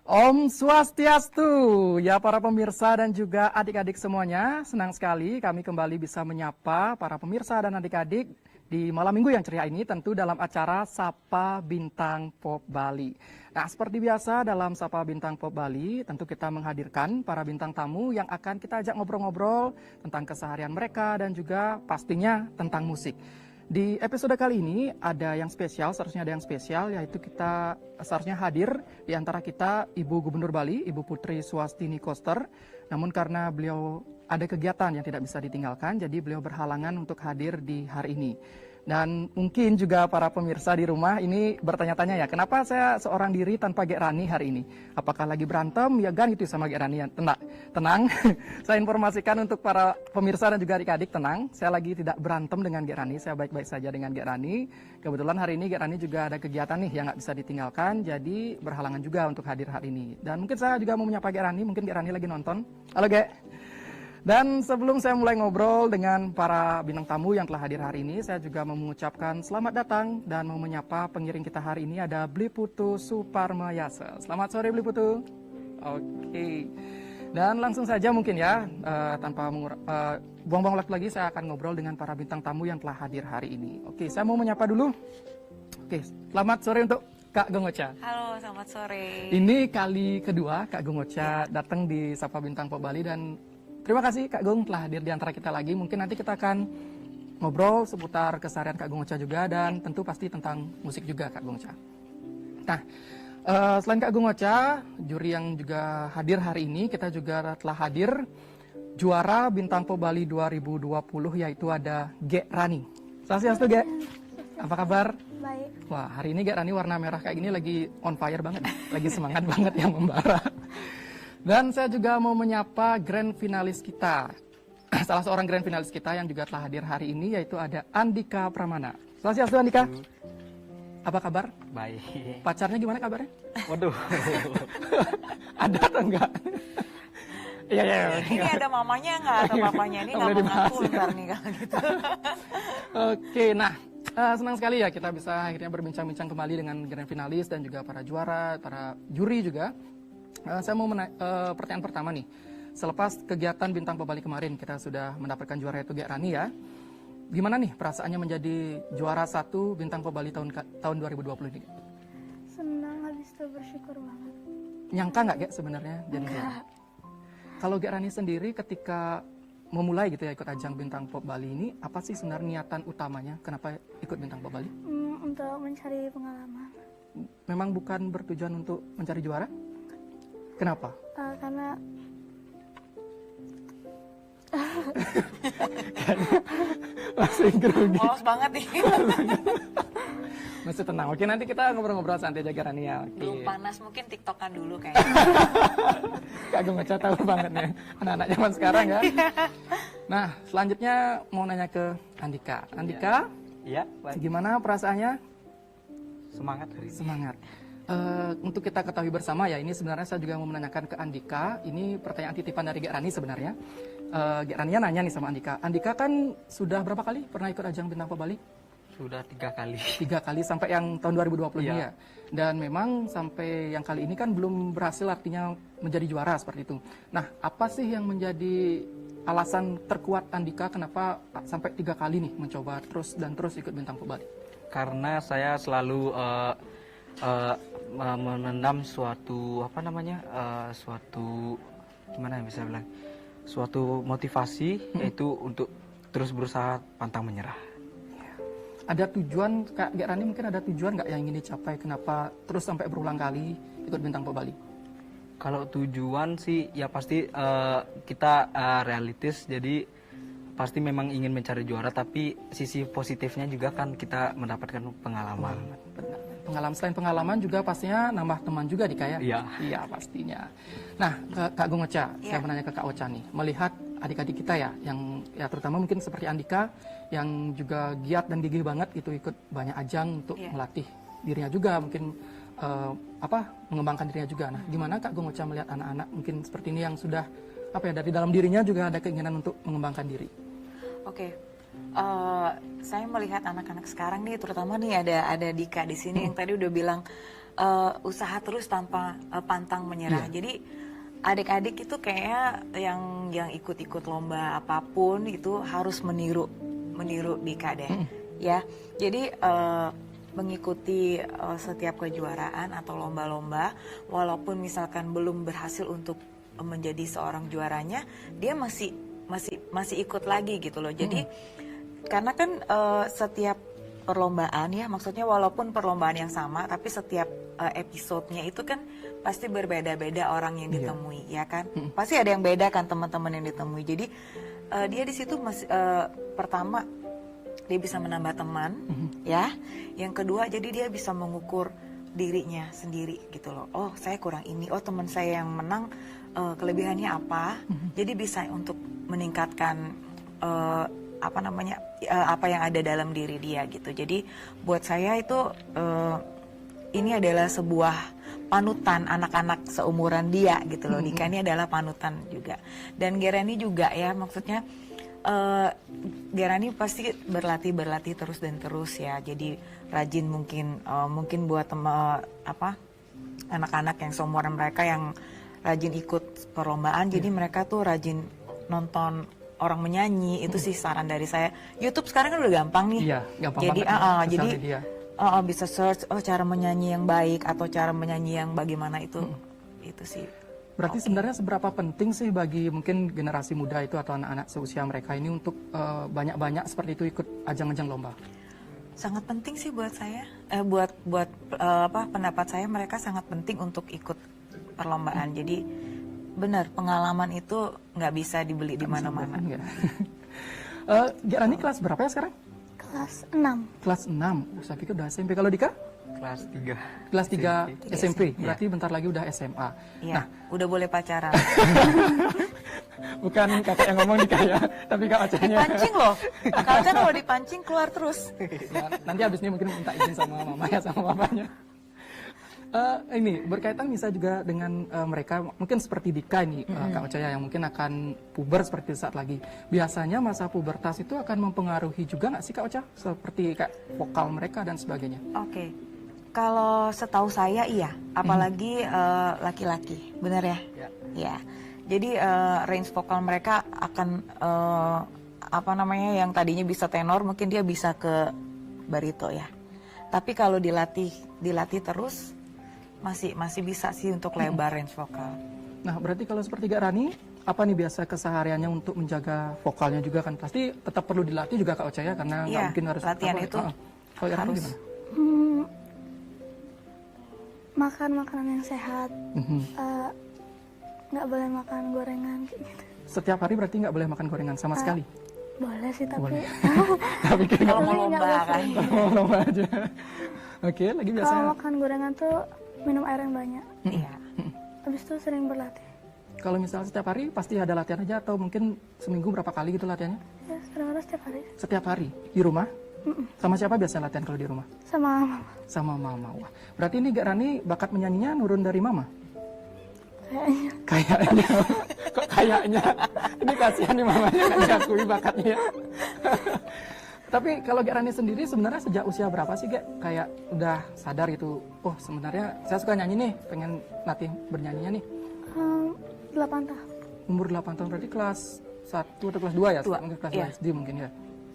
Om Swastiastu, ya para pemirsa dan juga adik-adik semuanya, senang sekali kami kembali bisa menyapa para pemirsa dan adik-adik di malam minggu yang ceria ini tentu dalam acara Sapa Bintang Pop Bali. Nah, seperti biasa dalam Sapa Bintang Pop Bali, tentu kita menghadirkan para bintang tamu yang akan kita ajak ngobrol-ngobrol tentang keseharian mereka dan juga pastinya tentang musik. Di episode kali ini ada yang spesial, seharusnya ada yang spesial, yaitu kita seharusnya hadir di antara kita Ibu Gubernur Bali, Ibu Putri Suwastini Koster. Namun karena beliau ada kegiatan yang tidak bisa ditinggalkan, jadi beliau berhalangan untuk hadir di hari ini. Dan mungkin juga para pemirsa di rumah ini bertanya-tanya ya, kenapa saya seorang diri tanpa Gek Rani hari ini? Apakah lagi berantem? Ya gan itu sama Gek Rani. Ya, tenang. Saya informasikan untuk para pemirsa dan juga adik-adik, tenang. Saya lagi tidak berantem dengan Gek Rani, saya baik-baik saja dengan Gek Rani. Kebetulan hari ini Gek Rani juga ada kegiatan nih yang nggak bisa ditinggalkan, jadi berhalangan juga untuk hadir hari ini. Dan mungkin saya juga mau menyapa Gek Rani, mungkin Gek Rani lagi nonton. Halo Gek. Dan sebelum saya mulai ngobrol dengan para bintang tamu yang telah hadir hari ini, saya juga mau mengucapkan selamat datang dan mau menyapa pengiring kita hari ini ada Bliputu Suparmayasa. Selamat sore Bliputu. Oke. Dan langsung saja mungkin ya, tanpa buang-buang waktu lagi, saya akan ngobrol dengan para bintang tamu yang telah hadir hari ini. Oke, saya mau menyapa dulu. Oke, selamat sore untuk Kak Gongocha. Halo, selamat sore. Ini kali kedua Kak Gongocha datang di Sapa Bintang Pop Bali dan terima kasih Kak Gong telah hadir di antara kita lagi. Mungkin nanti kita akan ngobrol seputar keseharian Kak Gongocha juga dan tentu pasti tentang musik juga Kak Gongocha. Nah, selain Kak Gongocha, juri yang juga hadir hari ini, kita juga telah hadir juara Bintang Pop Bali 2020 yaitu ada Gek Rani. Swastiastu Gek. Apa kabar? Baik. Wah, hari ini Gek Rani warna merah kayak gini lagi on fire banget. Lagi semangat banget yang membara. Dan saya juga mau menyapa grand finalis kita. Salah seorang grand finalis kita yang juga telah hadir hari ini yaitu ada Andika Pramana. Swastiastu Andika. Apa kabar? Baik. Pacarnya gimana kabarnya? Waduh. Ada atau enggak? Iya, iya. Ini ada mamanya nggak atau papanya? Ini nggak mengaku ntar nih kalau gitu. Oke, nah senang sekali ya kita bisa akhirnya berbincang-bincang kembali dengan grand finalis dan juga para juara, para juri juga. Saya mau pertanyaan pertama nih. Selepas kegiatan Bintang Pop Bali kemarin, kita sudah mendapatkan juara itu Gek Rani ya. Gimana nih perasaannya menjadi juara 1 Bintang Pop Bali tahun 2020 ini? Senang, habis itu bersyukur banget. Nyangka nggak Gek sebenarnya jadi juara? Kalau Gek Rani sendiri ketika memulai gitu ya ikut ajang Bintang Pop Bali ini, apa sih sebenarnya niatan utamanya? Kenapa ikut Bintang Pop Bali? Untuk mencari pengalaman. Memang bukan bertujuan untuk mencari juara? Kenapa? Karena masih grogi. Polos banget nih. Masih tenang. Oke, nanti kita ngobrol-ngobrol santai aja Rani ya. Oke. Belum panas, mungkin tiktokan dulu kayaknya. Kak Gongocha tahu banget nih anak-anak zaman sekarang ya. Nah, selanjutnya mau nanya ke Andika. Andika, Iya, baik. gimana perasaannya? Semangat hari ini. Semangat. Untuk kita ketahui bersama ya, ini sebenarnya saya juga mau menanyakan ke Andika. Ini pertanyaan titipan dari Gek Rani sebenarnya. Gek Rani nanya nih sama Andika. Andika kan sudah berapa kali pernah ikut ajang Bintang Pop Bali? Sudah 3 kali. 3 kali sampai yang tahun 2020 ini Iya. ya. Dan memang sampai yang kali ini kan belum berhasil artinya menjadi juara seperti itu. Nah, apa sih yang menjadi alasan terkuat Andika kenapa sampai 3 kali nih mencoba terus dan terus ikut Bintang Pop Bali? Karena saya selalu menendam suatu suatu gimana ya bisa bilang, suatu motivasi yaitu untuk terus berusaha pantang menyerah. Ada tujuan, Kak Gek Rani mungkin ada tujuan nggak yang ingin dicapai kenapa terus sampai berulang kali ikut Bintang Pop Bali? Kalau tujuan sih ya pasti kita realistis, jadi pasti memang ingin mencari juara, tapi sisi positifnya juga kan kita mendapatkan pengalaman. Benar. Pengalaman, selain pengalaman juga pastinya nambah teman juga di Kak ya? Iya. Iya pastinya. Nah, Kak Gongocha, saya Iya. menanya ke Kak Ocha nih, melihat adik-adik kita ya, yang ya terutama mungkin seperti Andika, yang juga giat dan gigih banget itu ikut banyak ajang untuk Iya. melatih dirinya juga, mungkin mengembangkan dirinya juga. Nah, gimana Kak Gongocha melihat anak-anak mungkin seperti ini yang sudah dari dalam dirinya juga ada keinginan untuk mengembangkan diri? Oke. Saya melihat anak-anak sekarang nih, terutama nih ada Dika di sini yang tadi udah bilang usaha terus tanpa pantang menyerah. Jadi adik-adik itu kayaknya yang ikut-ikut lomba apapun itu harus meniru Dika deh, ya. Jadi mengikuti setiap kejuaraan atau lomba-lomba, walaupun misalkan belum berhasil untuk menjadi seorang juaranya, dia masih ikut lagi gitu loh. Jadi karena kan setiap perlombaan ya, maksudnya walaupun perlombaan yang sama, tapi setiap episodenya itu kan pasti berbeda-beda orang yang ditemui, ya kan? Pasti ada yang beda kan teman-teman yang ditemui. Jadi dia di situ pertama dia bisa menambah teman, ya. Yang kedua, jadi dia bisa mengukur dirinya sendiri gitu loh. Oh, saya kurang ini. Oh, teman saya yang menang kelebihannya apa? Jadi bisa untuk meningkatkan apa yang ada dalam diri dia gitu. Jadi buat saya itu ini adalah sebuah panutan anak-anak seumuran dia gitu loh. Dika ini adalah panutan juga. Dan Gerani juga ya, maksudnya Gerani pasti berlatih terus dan terus ya. Jadi rajin mungkin buat anak-anak yang seumuran mereka yang rajin ikut perlombaan. Jadi mereka tuh rajin nonton orang menyanyi. Itu sih saran dari saya. YouTube sekarang kan udah gampang nih. Iya, gampang jadi banget. jadi bisa search cara menyanyi yang baik atau cara menyanyi yang bagaimana itu sih. Berarti sebenarnya seberapa penting sih bagi mungkin generasi muda itu atau anak-anak seusia mereka ini untuk banyak-banyak seperti itu ikut ajang-ajang lomba? Sangat penting sih buat saya. Buat pendapat saya, mereka sangat penting untuk ikut perlombaan. Jadi benar, pengalaman itu nggak bisa dibeli di mana-mana. Gerani kelas berapa ya sekarang? Kelas 6. Kelas 6. Saya pikir udah SMP. Kalau Dika? Kelas 3. Kelas 3 SMP. Iya. Berarti bentar lagi udah SMA. Iya, Nah, udah boleh pacaran. bukan kakak yang ngomong Dika ya, tapi Kak Ocanya. Dipancing loh. Kalau kan kalau dipancing keluar terus. Ya, nanti habis ini mungkin minta izin sama mama ya, sama papanya. Ini berkaitan bisa juga dengan mereka mungkin seperti Dika ini, Kak Ocaya yang mungkin akan puber seperti saat lagi. Biasanya masa pubertas itu akan mempengaruhi juga nggak sih Kak Oca? Seperti kayak vokal mereka dan sebagainya. Oke. Kalau setahu saya iya, apalagi laki-laki, bener ya? Ya. Jadi range vokal mereka akan yang tadinya bisa tenor, mungkin dia bisa ke barito ya. Tapi kalau dilatih terus masih bisa sih untuk lebar range vokal. Nah, berarti kalau seperti Kak Rani, apa nih biasa kesehariannya untuk menjaga vokalnya juga kan pasti tetap perlu dilatih juga Kak Oca ya, karena nggak mungkin harus latihan itu kalau Kak Rani gimana? Makan makanan yang sehat, nggak boleh makan gorengan kayak gitu. Setiap hari berarti nggak boleh makan gorengan sama sekali? Boleh sih tapi Boleh. Tapi Kalau mau lomba kan. mau lomba aja. Oke, lagi kalau biasanya. makan gorengan tuh minum air yang banyak. Iya. Habis itu sering berlatih. Kalau misalnya setiap hari pasti ada latihan aja atau mungkin seminggu berapa kali gitu latihannya? Ya kadang-kadang setiap hari Setiap hari di rumah? Sama siapa biasanya latihan kalau di rumah? sama mama. Sama mama. Wah, berarti ini Kak Rani bakat menyanyinya nurun dari mama? Kayaknya Kayaknya. Kok kayaknya? Ini kasihan nih mamanya nggak diakui bakatnya. Tapi kalau Kak Rani sendiri sebenarnya sejak usia berapa sih Kak? Kayak udah sadar gitu, oh sebenarnya saya suka nyanyi nih, pengen latih bernyanyinya nih. 8 tahun. Umur 8 tahun berarti kelas 1 atau kelas 2 ya? Dua, Mungkin kelas iya. 2 SD mungkin ya?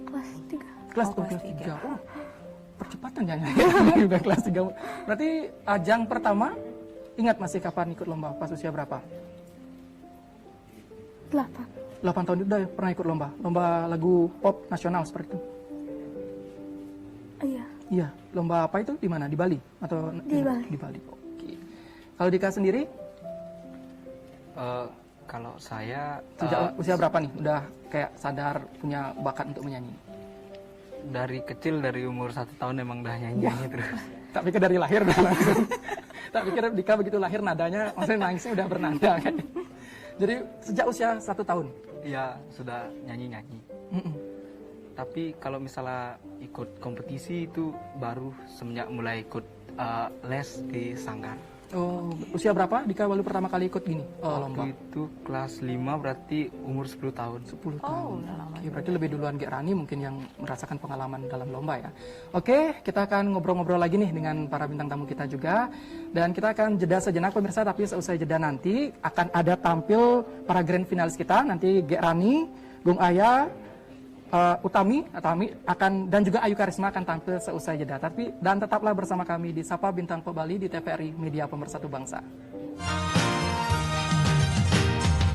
Kelas 3. Kelas Oh, kelas 3. Oh, percepatan nyanyi. Udah kelas 3. Berarti ajang pertama, ingat masih kapan ikut lomba? Pas usia berapa? 8. 8 tahun udah pernah ikut lomba? Lomba lagu pop nasional seperti itu? Iya. Iya, lomba apa itu? Di mana? Di Bali? Atau Di Bali. Di Bali, oke. Kalau Dika sendiri, Kalau saya sejak usia berapa nih? Udah kayak sadar punya bakat untuk menyanyi? dari kecil, dari umur 1 tahun emang udah nyanyi-nyanyi terus. Tak pikir dari lahir udah langsung. Tak pikir Dika begitu lahir nadanya, maksudnya nangisnya udah bernada kan. Jadi sejak usia 1 tahun? Iya, sudah nyanyi-nyanyi. Tapi kalau misalnya ikut kompetisi itu baru semenjak mulai ikut les di sanggar. Oh, usia berapa Dika baru pertama kali ikut gini lomba? Waktu itu kelas 5 berarti umur 10 tahun. 10 tahun. Oh, udah lama. Oke, berarti lebih duluan Gek Rani mungkin yang merasakan pengalaman dalam lomba ya. Oke, kita akan ngobrol-ngobrol lagi nih dengan para bintang tamu kita juga. Dan kita akan jeda sejenak pemirsa, tapi seusai jeda nanti akan ada tampil para grand finalis kita. Nanti Gek Rani, Gung Aya, Utami akan dan juga Ayu Karisma akan tampil seusai jeda. Dan tetaplah bersama kami di Sapa Bintang Pebali di TVRI Media Pemersatu Bangsa.